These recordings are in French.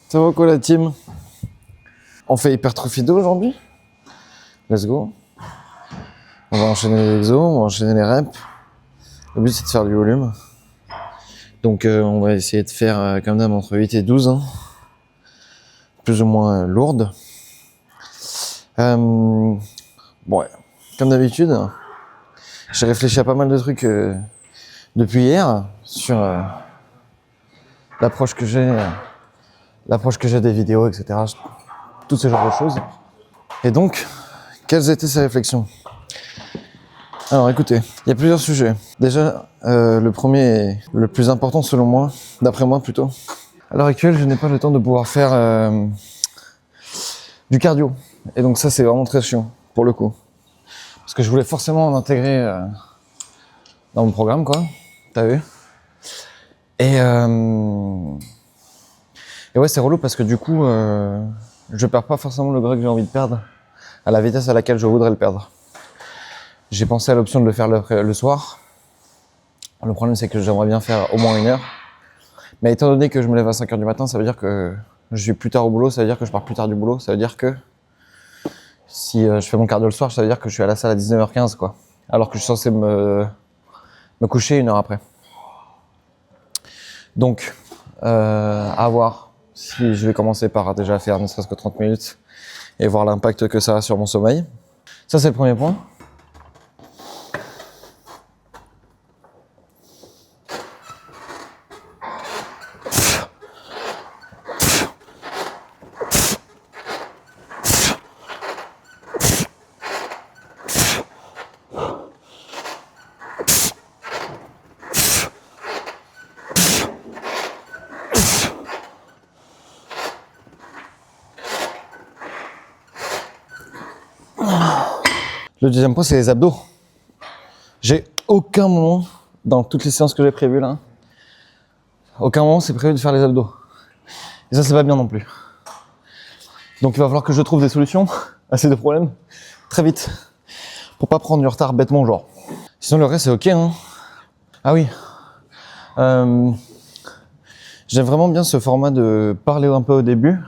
Ça va quoi la team? On fait hypertrophie 2 aujourd'hui? Let's go. On va enchaîner les exos, on va enchaîner les reps. Le but c'est de faire du volume. Donc on va essayer de faire comme d'hab entre 8 et 12. Hein. Plus ou moins lourdes. Bon, ouais. Comme d'habitude, j'ai réfléchi à pas mal de trucs depuis hier sur l'approche que j'ai des vidéos, etc. Tout ce genre de choses. Et donc, quelles étaient ces réflexions? Alors écoutez, il y a plusieurs sujets. Déjà, le premier est le plus important selon moi, d'après moi plutôt. À l'heure actuelle, je n'ai pas le temps de pouvoir faire du cardio. Et donc ça, c'est vraiment très chiant, pour le coup. Parce que je voulais forcément l'intégrer dans mon programme, quoi. T'as vu? Et ouais, c'est relou parce que du coup, je perds pas forcément le gras que j'ai envie de perdre à la vitesse à laquelle je voudrais le perdre. J'ai pensé à l'option de le faire le soir. Le problème, c'est que j'aimerais bien faire au moins 1 heure. Mais étant donné que je me lève à 5h du matin, ça veut dire que je suis plus tard au boulot, ça veut dire que je pars plus tard du boulot, ça veut dire que si je fais mon cardio le soir, ça veut dire que je suis à la salle à 19h15, quoi. Alors que je suis censé me coucher 1 heure après. Donc, à voir si je vais commencer par déjà faire ne serait-ce que 30 minutes et voir l'impact que ça a sur mon sommeil. Ça, c'est le premier point. Le deuxième point, c'est les abdos. J'ai aucun moment, dans toutes les séances que j'ai prévues là, aucun moment c'est prévu de faire les abdos. Et ça, c'est pas bien non plus. Donc il va falloir que je trouve des solutions à ces deux problèmes très vite. Pour pas prendre du retard bêtement, genre. Sinon, le reste, c'est ok, hein. Ah oui. J'aime vraiment bien ce format de parler un peu au début,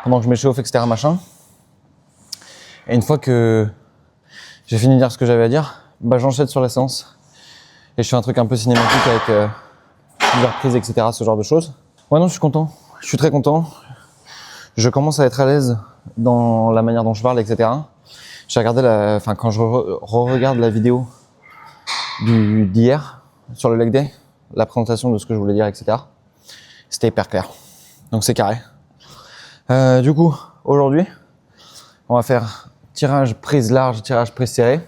pendant que je m'échauffe, etc. machin. Et une fois que j'ai fini de dire ce que j'avais à dire, bah j'enchaîne sur la séance. Et je fais un truc un peu cinématique avec plusieurs prises, etc. Ce genre de choses. Ouais, non, je suis content. Je suis très content. Je commence à être à l'aise dans la manière dont je parle, etc. J'ai regardé quand je re-regarde la vidéo d'hier sur le leg day, la présentation de ce que je voulais dire, etc. C'était hyper clair. Donc c'est carré. Du coup, aujourd'hui, on va faire tirage prise large, tirage prise serré.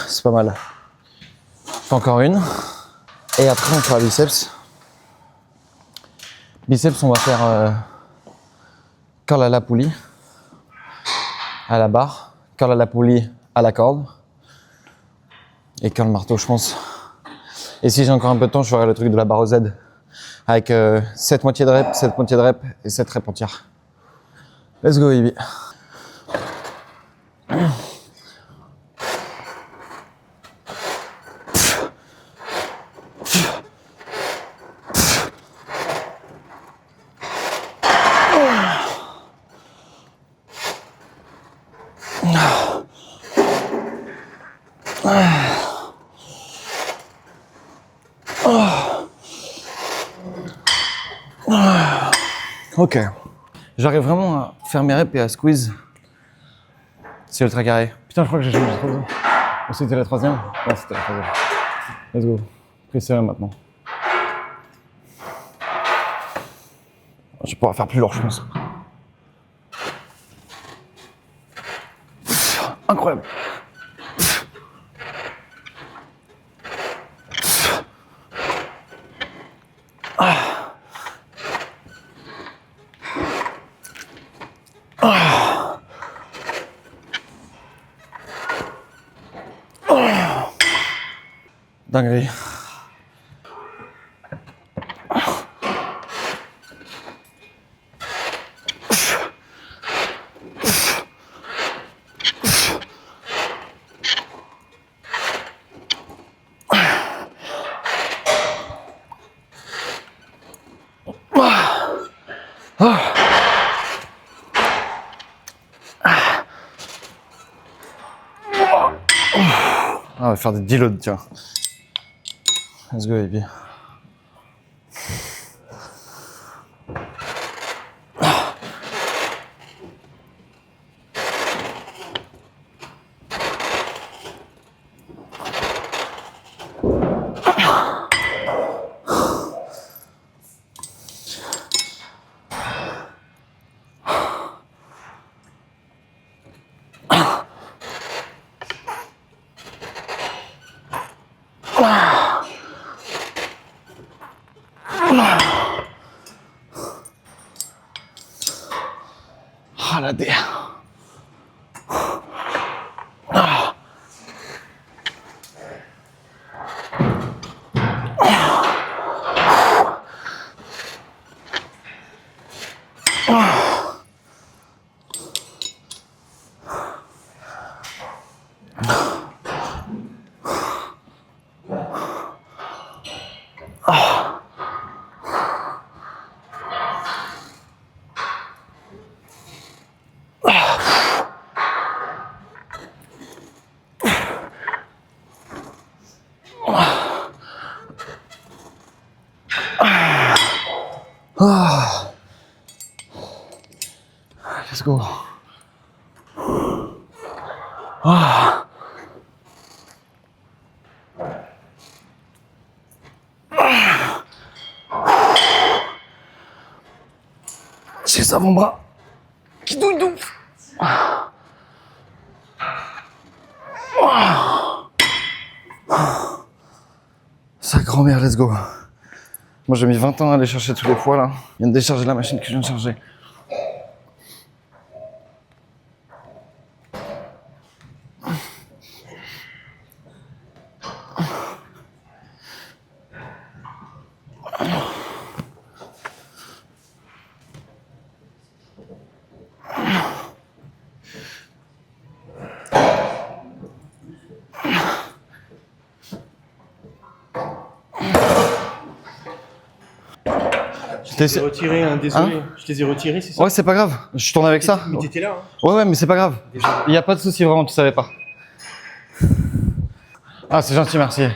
C'est pas mal. Je fais encore une. Et après, on fera biceps. Biceps, on va faire curl à la poulie, à la barre, curl à la poulie, à la corde. Et curl marteau, je pense. Et si j'ai encore un peu de temps, je ferai le truc de la barre au Z. Avec 7 moitiés de reps, 7 moitiés de reps et 7 reps entières. Let's go, baby. Ok. J'arrive vraiment à faire mes reps et à squeeze. C'est ultra carré. Putain, je crois que j'ai changé de troisième. Ou c'était la troisième? Ouais, c'était la troisième. Let's go. Prise serrée maintenant. Je vais pouvoir faire plus lourd, je pense. Incroyable. Dinguerie. Ah, on va faire des deloads, tiens. Let's go, baby. Ah, la D. Let's go. C'est ça mon bras qui douille. Sa grand-mère, let's go. Moi j'ai mis 20 ans à aller chercher tous les poids là. Il vient de décharger la machine que je viens de charger. Je t'ai retiré, hein, désolé. Hein, je t'ai retiré, c'est ça? Ouais, c'est pas grave. Je tourne avec ça. Mais t'étais là. Hein. Ouais, mais c'est pas grave. Il y a pas de souci, vraiment, tu savais pas. Ah, c'est gentil, merci.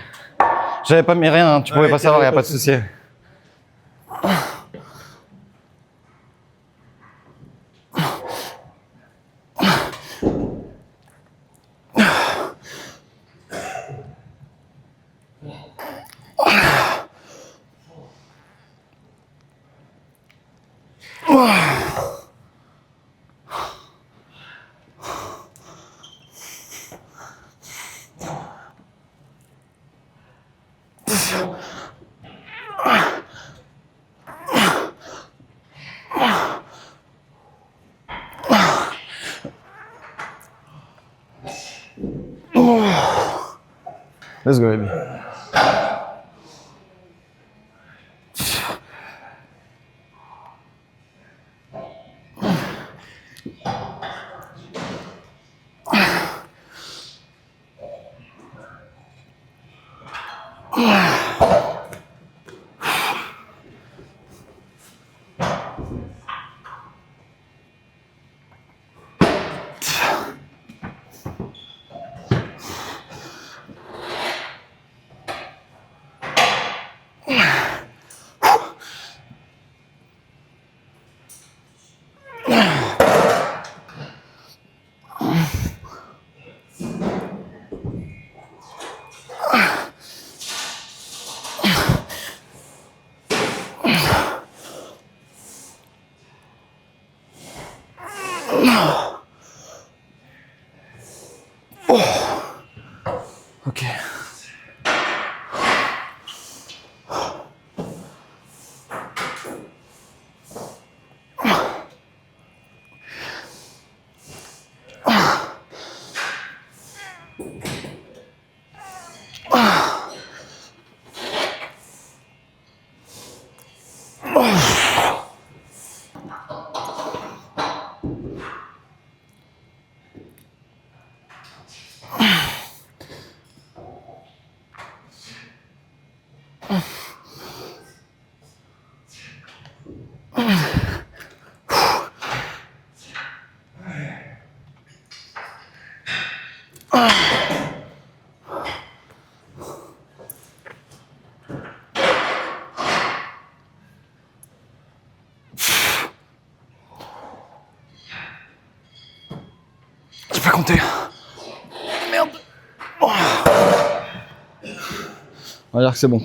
J'avais pas mis rien, hein, tu pouvais pas savoir, il y a pas de souci. Let's go, baby. Ok. J'ai pas compté. Merde. Oh. On va dire que c'est bon.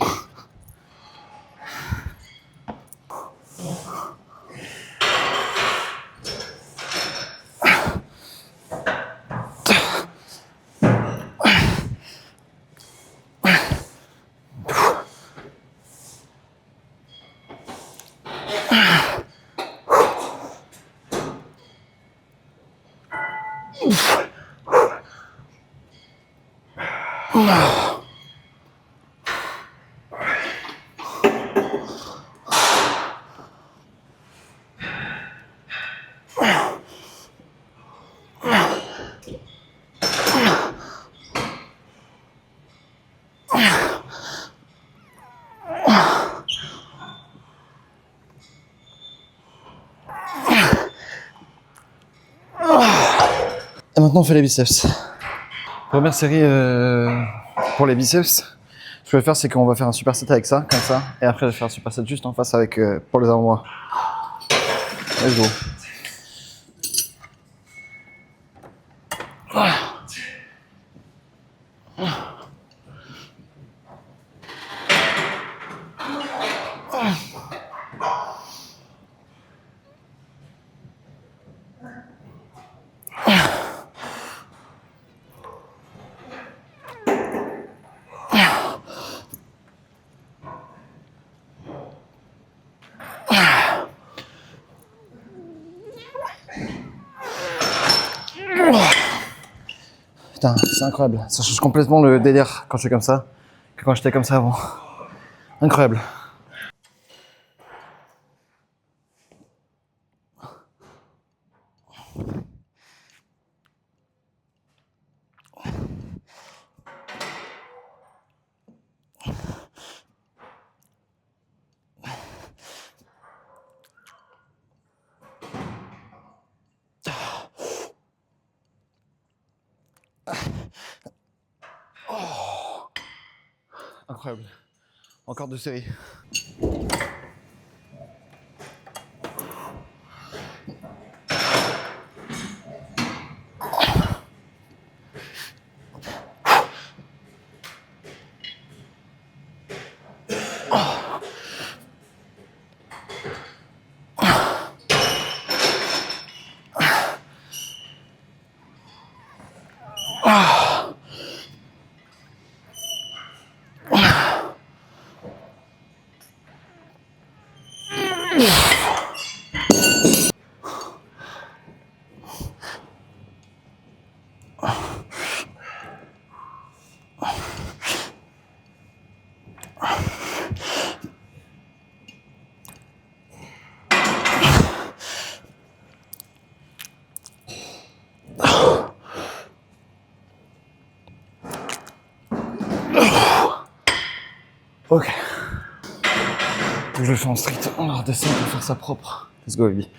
Et maintenant on fait les biceps. Première série pour les biceps. Ce que je vais faire, c'est qu'on va faire un superset avec ça, comme ça, et après je vais faire un superset juste en face avec pour les avant-bras. Let's go. Putain, c'est incroyable. Ça change complètement le délire quand je fais comme ça que quand j'étais comme ça avant. Incroyable. Incroyable. Encore 2 séries. Ok. Je le fais en strict. On va redescendre pour faire ça propre. Let's go, baby.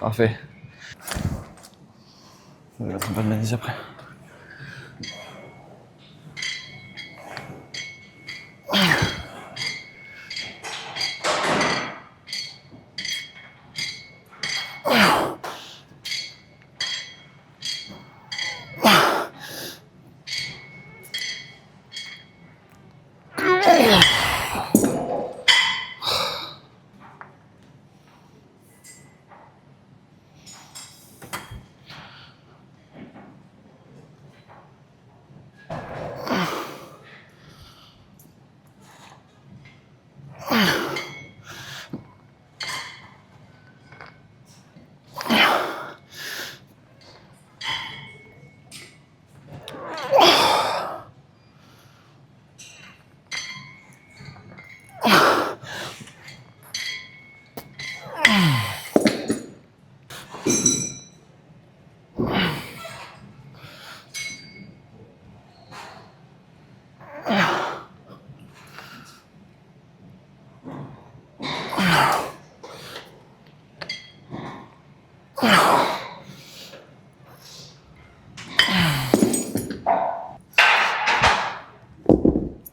Parfait. Je vais mettre un peu de magnésie après.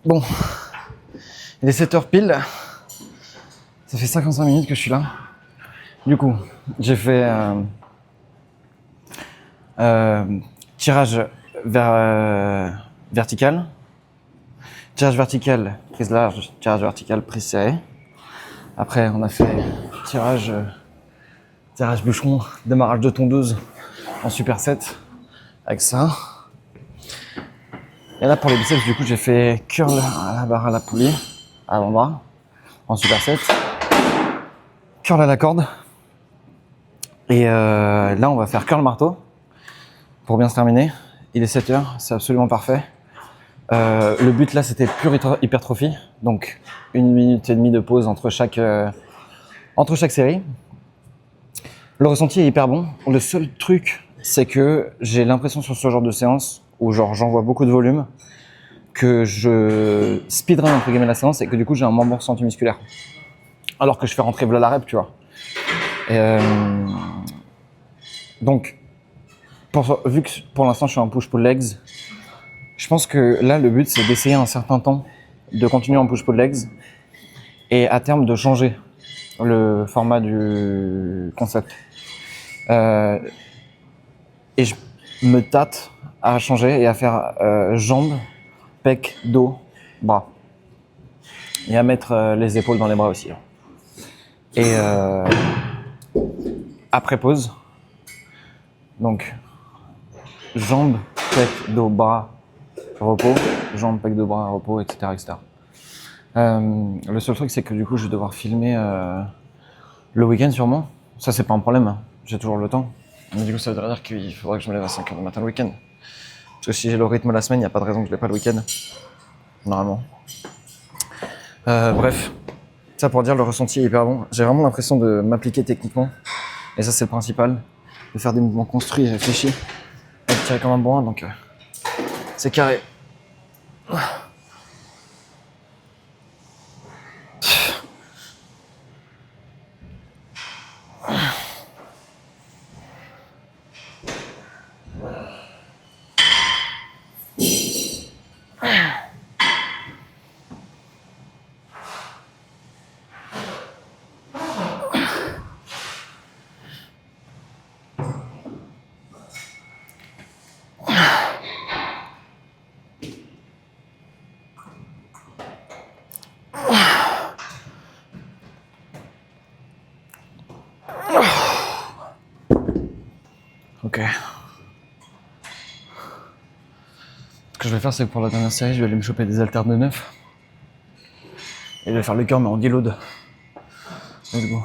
Bon, il est 7h pile. Ça fait 55 minutes que je suis là. Du coup, j'ai fait tirage vertical. Tirage vertical, prise large, tirage vertical, prise serrée. Après, on a fait tirage bûcheron, démarrage de tondeuse en superset avec ça. Et là, pour les biceps, du coup, j'ai fait curl à la barre à la poulie, à l'avant-bras, en superset. Curl à la corde. Et là, on va faire curl marteau pour bien se terminer. Il est 7h, c'est absolument parfait. Le but là, c'était pure hypertrophie, donc 1 minute et demie de pause entre chaque série. Le ressenti est hyper bon. Le seul truc, c'est que j'ai l'impression sur ce genre de séance où genre j'envoie beaucoup de volume, que je speedrun entre guillemets la séance et que du coup j'ai un moins bon ressenti musculaire. Alors que je fais rentrer voilà la rep, tu vois. Donc, vu que pour l'instant je suis en push-pull legs, je pense que là le but c'est d'essayer un certain temps de continuer en push-pull legs et à terme de changer le format du concept. Et je me tâte à changer et à faire jambes, pecs, dos, bras. Et à mettre les épaules dans les bras aussi. Et après pause, donc jambes, pecs, dos, bras, repos, jambes, pecs, dos, bras, repos, etc. etc. Le seul truc, c'est que du coup, je vais devoir filmer le week-end sûrement. Ça, c'est pas un problème, hein. J'ai toujours le temps. Mais du coup, ça voudrait dire qu'il faudrait que je me lève à 5h du matin le week-end. Parce que si j'ai le rythme la semaine, il n'y a pas de raison que je l'ai pas le week-end. Normalement. Bref, ça pour dire, le ressenti est hyper bon. J'ai vraiment l'impression de m'appliquer techniquement. Et ça, c'est le principal. De faire des mouvements construits et réfléchis. Et de tirer comme un bourrin, donc c'est carré. Ok. Ce que je vais faire, c'est que pour la dernière série, je vais aller me choper des haltères de 9. Et je vais faire le cœur, mais en deload. Let's go.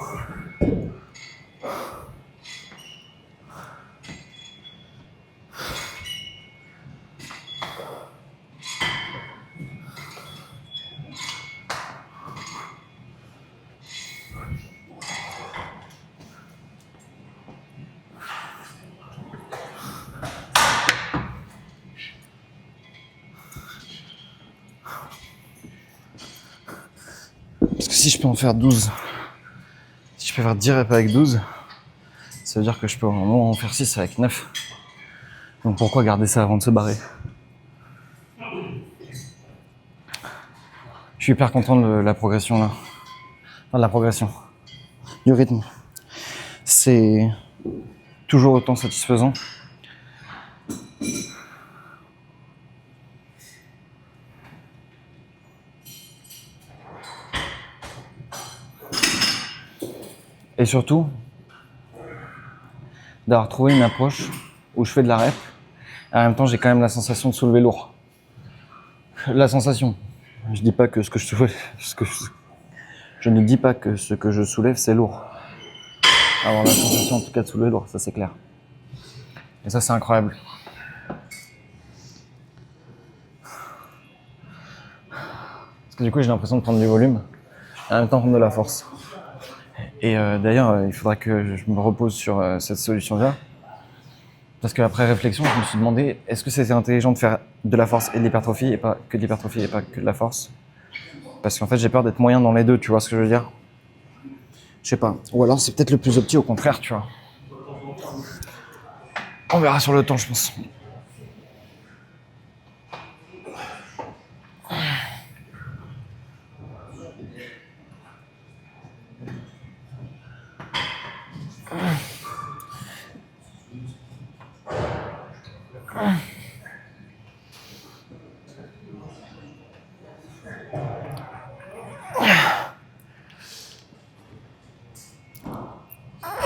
Parce que si je peux en faire 12, si je peux faire 10 reps avec 12, ça veut dire que je peux au moins en faire 6 avec 9. Donc pourquoi garder ça avant de se barrer? Je suis hyper content de la progression là. Enfin, de la progression. Du rythme. C'est toujours autant satisfaisant. Et surtout, d'avoir trouvé une approche où je fais de la rep, et en même temps j'ai quand même la sensation de soulever lourd. La sensation. Je dis pas que ce que je soulève, je ne dis pas que ce que je soulève c'est lourd. Avoir la sensation en tout cas de soulever lourd, ça c'est clair. Et ça c'est incroyable. Parce que du coup j'ai l'impression de prendre du volume, et en même temps prendre de la force. Et d'ailleurs, il faudra que je me repose sur cette solution-là. Parce qu'après réflexion, je me suis demandé, est-ce que c'était intelligent de faire de la force et de l'hypertrophie, et pas que de l'hypertrophie et pas que de la force? Parce qu'en fait, j'ai peur d'être moyen dans les deux, tu vois ce que je veux dire? Je sais pas. Ou alors, c'est peut-être le plus opti, au contraire, tu vois. On verra sur le temps, je pense.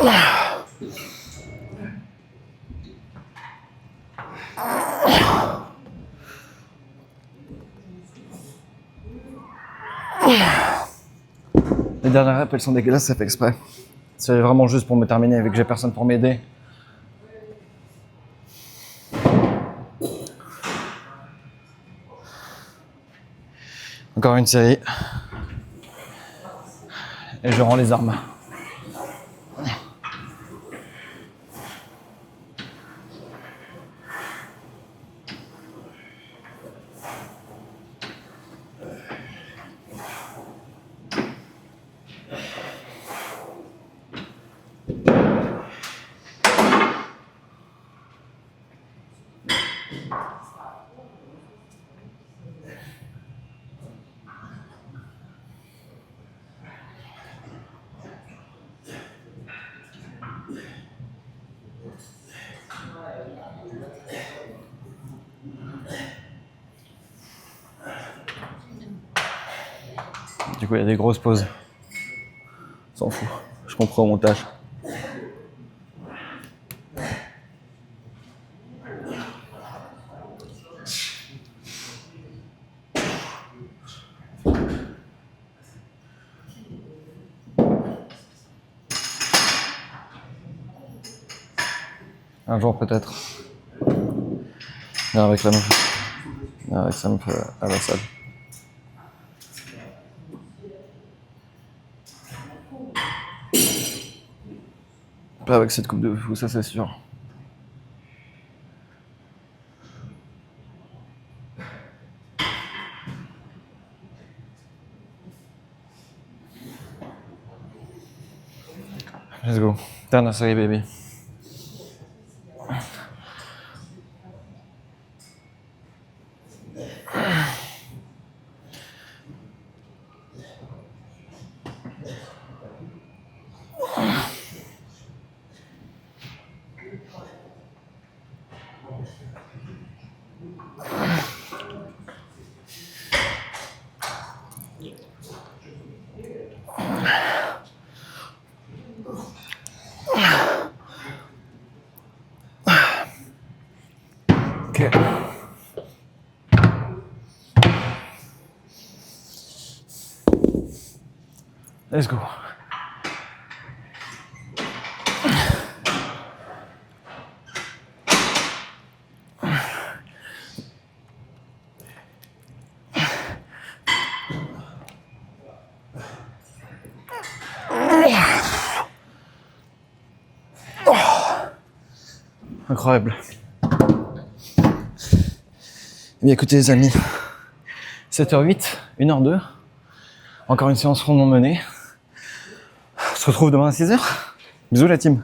Les dernières reps, elles sont dégueulasses, ça fait exprès. C'est vraiment juste pour me terminer, vu que j'ai personne pour m'aider. Encore une série. Et je rends les armes. Du coup, il y a des grosses pauses. On s'en fout. Je comprends au montage. Un jour peut-être. Mais avec la meuf. Avec sa meuf à la salle. Pas avec cette coupe de fou, ça c'est sûr. Let's go. Dernière série, baby. Ok. Let's go. Incroyable. Eh bien écoutez les amis, 7h08, 1h02, encore une séance rondement menée. On se retrouve demain à 6h. Bisous la team.